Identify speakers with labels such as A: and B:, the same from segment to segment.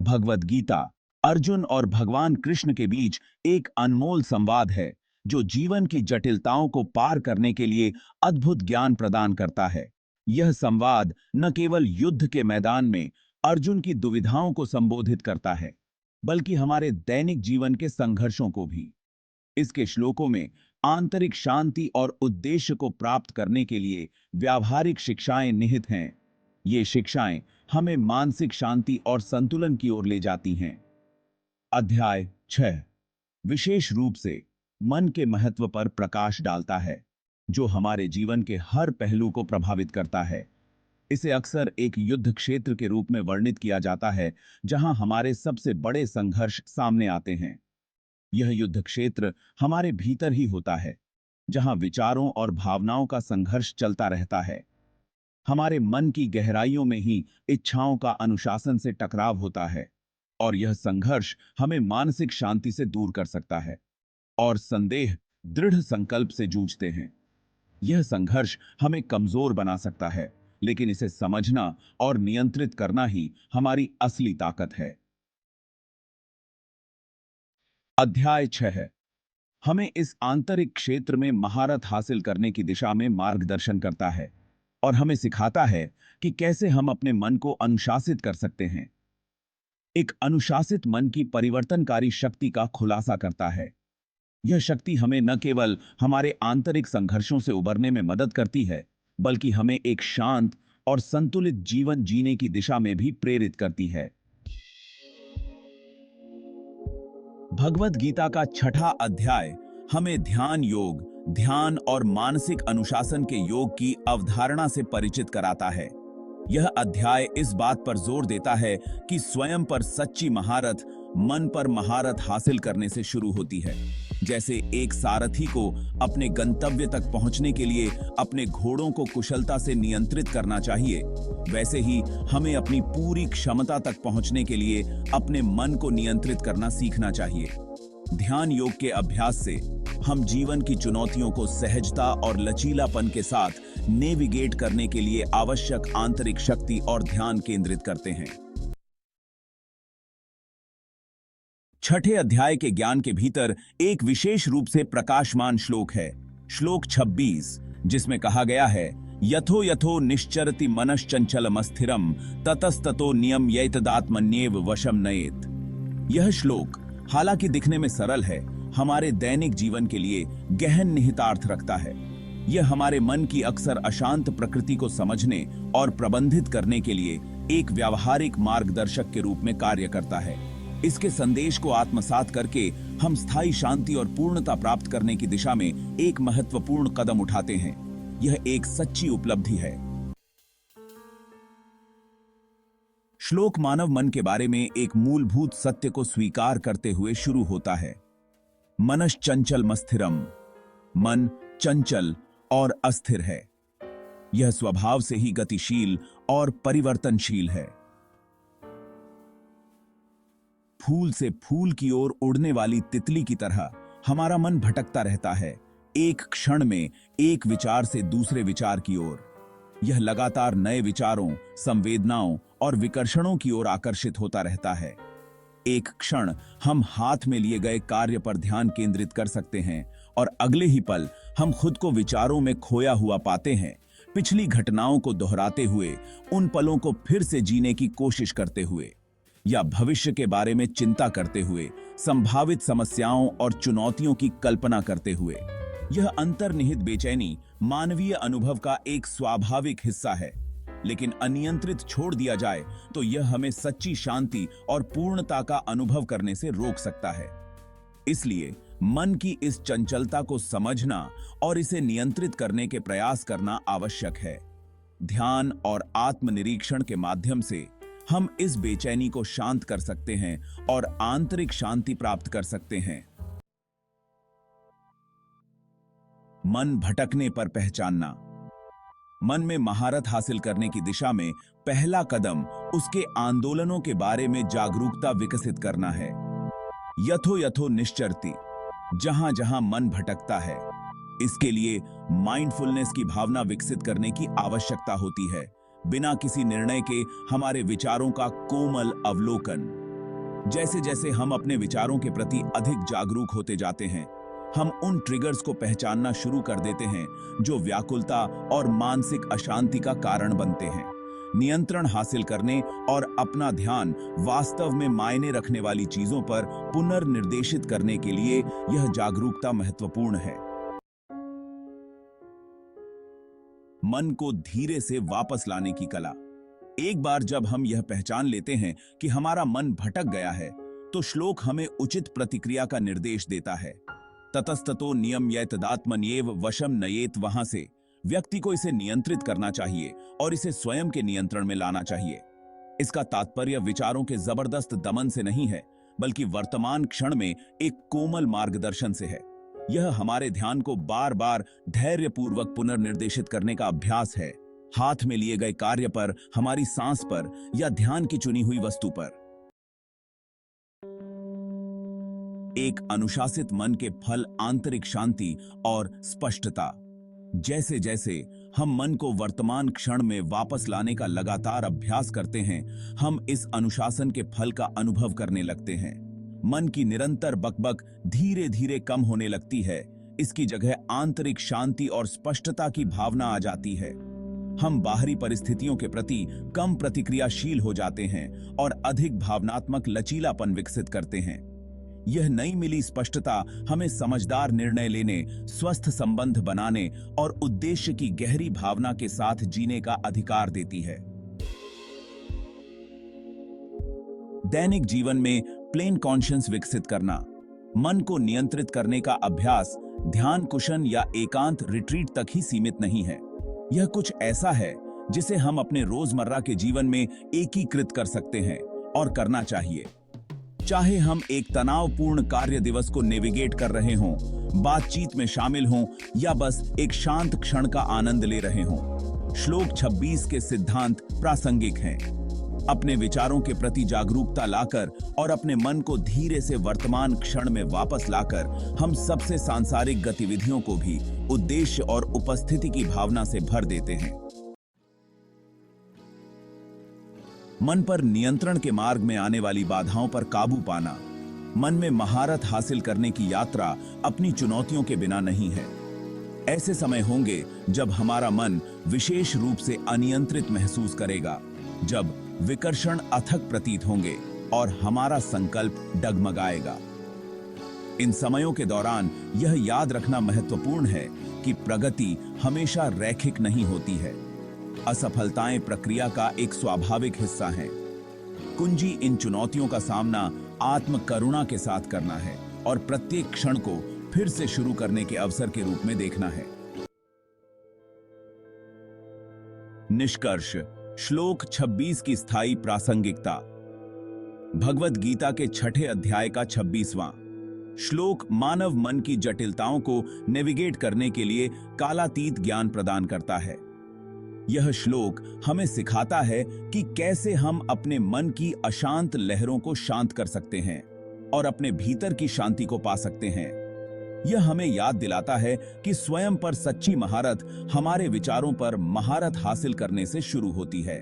A: भगवद गीता अर्जुन और भगवान कृष्ण के बीच एक अनमोल संवाद है जो जीवन की जटिलताओं को पार करने के लिए अद्भुत ज्ञान प्रदान करता है। यह संवाद न केवल युद्ध के मैदान में अर्जुन की दुविधाओं को संबोधित करता है, बल्कि हमारे दैनिक जीवन के संघर्षों को भी। इसके श्लोकों में आंतरिक शांति और उद्देश्य को प्राप्त करने के लिए व्यावहारिक शिक्षाएं निहित हैं। ये शिक्षाएं हमें मानसिक शांति और संतुलन की ओर ले जाती हैं। अध्याय 6 विशेष रूप से मन के महत्व पर प्रकाश डालता है, जो हमारे जीवन के हर पहलू को प्रभावित करता है। इसे अक्सर एक युद्ध क्षेत्र के रूप में वर्णित किया जाता है, जहां हमारे सबसे बड़े संघर्ष सामने आते हैं। यह युद्ध क्षेत्र हमारे भीतर ही होता है, जहां विचारों और भावनाओं का संघर्ष चलता रहता है। हमारे मन की गहराइयों में ही इच्छाओं का अनुशासन से टकराव होता है, और यह संघर्ष हमें मानसिक शांति से दूर कर सकता है और संदेह दृढ़ संकल्प से जूझते हैं। यह संघर्ष हमें कमजोर बना सकता है, लेकिन इसे समझना और नियंत्रित करना ही हमारी असली ताकत है। अध्याय 6 हमें इस आंतरिक क्षेत्र में महारत हासिल करने की दिशा में मार्गदर्शन करता है और हमें सिखाता है कि कैसे हम अपने मन को अनुशासित कर सकते हैं। एक अनुशासित मन की परिवर्तनकारी शक्ति का खुलासा करता है। यह शक्ति हमें न केवल हमारे आंतरिक संघर्षों से उबरने में मदद करती है, बल्कि हमें एक शांत और संतुलित जीवन जीने की दिशा में भी प्रेरित करती है। भगवद गीता का 6वां अध्याय हमें ध्यान योग, ध्यान और मानसिक अनुशासन के योग की अवधारणा से परिचित कराता है। यह अध्याय इस बात पर जोर देता है कि स्वयं पर सच्ची महारत मन पर महारत हासिल करने से शुरू होती है। जैसे एक सारथी को अपने गंतव्य तक पहुंचने के लिए अपने घोड़ों को कुशलता से नियंत्रित करना चाहिए, वैसे ही हमें अपनी पूरी क्षमता तक पहुंचने के लिए अपने मन को नियंत्रित करना सीखना चाहिए। ध्यान योग के अभ्यास से हम जीवन की चुनौतियों को सहजता और लचीलापन के साथ नेविगेट करने के लिए आवश्यक आंतरिक शक्ति और ध्यान केंद्रित करते हैं। 6ठे अध्याय के ज्ञान के भीतर एक विशेष रूप से प्रकाशमान श्लोक है, श्लोक 26, जिसमें कहा गया है, यथो यथो निश्चरति मनश्चंचलमस्थिरम ततस्ततो नियम यैतदात्मन्येव वशम नयेत। यह श्लोक हालांकि दिखने में सरल है, हमारे दैनिक जीवन के लिए गहन निहितार्थ रखता है। यह हमारे मन की अक्सर अशांत प्रकृति को समझने और प्रबंधित करने के लिए एक व्यावहारिक मार्गदर्शक के रूप में कार्य करता है। इसके संदेश को आत्मसात करके हम स्थायी शांति और पूर्णता प्राप्त करने की दिशा में एक महत्वपूर्ण कदम उठाते हैं। यह एक सच्ची उपलब्धि है। श्लोक मानव मन के बारे में एक मूलभूत सत्य को स्वीकार करते हुए शुरू होता है। मनश्चंचल मस्थिरम, मन चंचल और अस्थिर है। यह स्वभाव से ही गतिशील और परिवर्तनशील है। फूल से फूल की ओर उड़ने वाली तितली की तरह हमारा मन भटकता रहता है, एक क्षण में एक विचार से दूसरे विचार की ओर। यह लगातार नए विचारों, संवेदनाओं और विकर्षणों की ओर आकर्षित होता रहता है। एक क्षण हम हाथ में लिए गए कार्य पर ध्यान केंद्रित कर सकते हैं और अगले ही पल हम खुद को विचारों में खोया हुआ पाते हैं, पिछली घटनाओं को दोहराते हुए, उन पलों को फिर से जीने की कोशिश करते हुए, या भविष्य के बारे में चिंता करते हुए, संभावित समस्याओं और चुनौतियों की कल्पना करते हुए। यह अंतर्निहित बेचैनी मानवीय अनुभव का एक स्वाभाविक हिस्सा है, लेकिन अनियंत्रित छोड़ दिया जाए तो यह हमें सच्ची शांति और पूर्णता का अनुभव करने से रोक सकता है। इसलिए मन की इस चंचलता को समझना और इसे नियंत्रित करने के प्रयास करना आवश्यक है। ध्यान और आत्मनिरीक्षण के माध्यम से हम इस बेचैनी को शांत कर सकते हैं और आंतरिक शांति प्राप्त कर सकते हैं। मन भटकने पर पहचानना। मन में महारत हासिल करने की दिशा में पहला कदम उसके आंदोलनों के बारे में जागरूकता विकसित करना है। यथो यथो निश्चरति, जहां जहां मन भटकता है, इसके लिए माइंडफुलनेस की भावना विकसित करने की आवश्यकता होती है। बिना किसी निर्णय के हमारे विचारों का कोमल अवलोकन। जैसे जैसे हम अपने विचारों के प्रति अधिक जागरूक होते जाते हैं, हम उन ट्रिगर्स को पहचानना शुरू कर देते हैं जो व्याकुलता और मानसिक अशांति का कारण बनते हैं। नियंत्रण हासिल करने और अपना ध्यान वास्तव में मायने रखने वाली चीजों पर पुनर्निर्देशित करने के लिए यह जागरूकता महत्वपूर्ण है। मन को धीरे से वापस लाने की कला। एक बार जब हम यह पहचान लेते हैं कि हमारा मन भटक गया है, तो श्लोक हमें उचित प्रतिक्रिया का निर्देश देता है। ततस्ततो नियम्येतदात्मन्येव वशम नयेत। वहां से व्यक्ति को इसे नियंत्रित करना चाहिए और इसे स्वयं के नियंत्रण में लाना चाहिए। इसका तात्पर्य विचारों के जबरदस्त दमन से नहीं है, बल्कि वर्तमान क्षण में एक कोमल मार्गदर्शन से है। यह हमारे ध्यान को बार बार धैर्यपूर्वक पुनर्निर्देशित करने का अभ्यास है, हाथ में लिए गए कार्य पर, हमारी सांस पर या ध्यान की चुनी हुई वस्तु पर। एक अनुशासित मन के फल आंतरिक शांति और स्पष्टता। जैसे जैसे हम मन को वर्तमान क्षण में वापस लाने का लगातार अभ्यास करते हैं, हम इस अनुशासन के फल का अनुभव करने लगते हैं। मन की निरंतर बकबक धीरे धीरे कम होने लगती है। इसकी जगह आंतरिक शांति और स्पष्टता की भावना आ जाती है। हम बाहरी परिस्थितियों के प्रति कम प्रतिक्रियाशील हो जाते हैं और अधिक भावनात्मक लचीलापन विकसित करते हैं। यह नई मिली स्पष्टता हमें समझदार निर्णय लेने, स्वस्थ संबंध बनाने और उद्देश्य की गहरी भावना के साथ जीने का अधिकार देती है। दैनिक जीवन में प्लेन कॉन्शियस विकसित करना। मन को नियंत्रित करने का अभ्यास ध्यान कुशन या एकांत रिट्रीट तक ही सीमित नहीं है। यह कुछ ऐसा है जिसे हम अपने रोजमर्रा के जीवन में एकीकृत कर सकते हैं और करना चाहिए। चाहे हम एक तनावपूर्ण कार्य दिवस को नेविगेट कर रहे हों, बातचीत में शामिल हों या बस एक शांत क्षण का आनंद ले रहे हों, श्लोक 26 के सिद्धांत प्रासंगिक हैं। अपने विचारों के प्रति जागरूकता लाकर और अपने मन को धीरे से वर्तमान क्षण में वापस लाकर हम सबसे सांसारिक गतिविधियों को भी उद्देश्य और उपस्थिति की भावना से भर देते हैं। मन पर नियंत्रण के मार्ग में आने वाली बाधाओं पर काबू पाना। मन में महारत हासिल करने की यात्रा अपनी चुनौतियों के बिना नहीं है। ऐसे समय होंगे जब हमारा मन विशेष रूप से अनियंत्रित महसूस करेगा, जब विकर्षण अथक प्रतीत होंगे और हमारा संकल्प डगमगाएगा। इन समयों के दौरान यह याद रखना महत्वपूर्ण है कि प्रगति हमेशा रैखिक नहीं होती है। असफलताएं प्रक्रिया का एक स्वाभाविक हिस्सा हैं। कुंजी इन चुनौतियों का सामना आत्म करुणा के साथ करना है और प्रत्येक क्षण को फिर से शुरू करने के अवसर के रूप में देखना है। निष्कर्ष, श्लोक 26 की स्थायी प्रासंगिकता। भगवद गीता के 6ठे अध्याय का 26वां श्लोक मानव मन की जटिलताओं को नेविगेट करने के लिए कालातीत ज्ञान प्रदान करता है। यह श्लोक हमें सिखाता है कि कैसे हम अपने मन की अशांत लहरों को शांत कर सकते हैं और अपने भीतर की शांति को पा सकते हैं। यह हमें याद दिलाता है कि स्वयं पर सच्ची महारत हमारे विचारों पर महारत हासिल करने से शुरू होती है।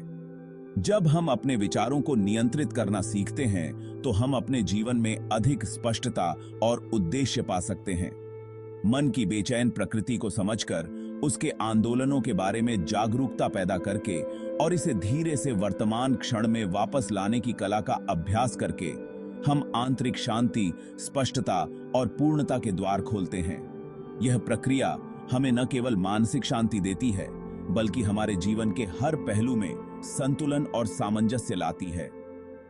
A: जब हम अपने विचारों को नियंत्रित करना सीखते हैं, तो हम अपने जीवन में अधिक स्पष्टता और उद्देश्य पा सकते हैं। मन की बेचैन प्रकृति को समझकर, उसके आंदोलनों के बारे में जागरूकता पैदा करके और इसे धीरे से वर्तमान क्षण में वापस लाने की कला का अभ्यास करके हम आंतरिक शांति, स्पष्टता और पूर्णता के द्वार खोलते हैं। यह प्रक्रिया हमें न केवल मानसिक शांति देती है, बल्कि हमारे जीवन के हर पहलू में संतुलन और सामंजस्य लाती है।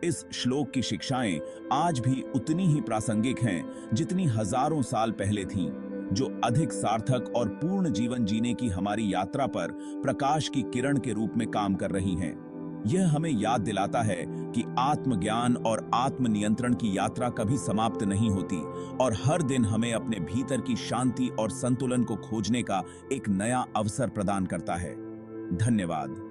A: इस श्लोक की शिक्षाएं आज भी उतनी ही प्रासंगिक हैं जितनी हजारों साल पहले थीं, जो अधिक सार्थक और पूर्ण जीवन जीने की हमारी यात्रा पर प्रकाश की किरण के रूप में काम कर रही हैं। यह हमें याद दिलाता है कि आत्मज्ञान और आत्मनियंत्रण की यात्रा कभी समाप्त नहीं होती और हर दिन हमें अपने भीतर की शांति और संतुलन को खोजने का एक नया अवसर प्रदान करता है। धन्यवाद।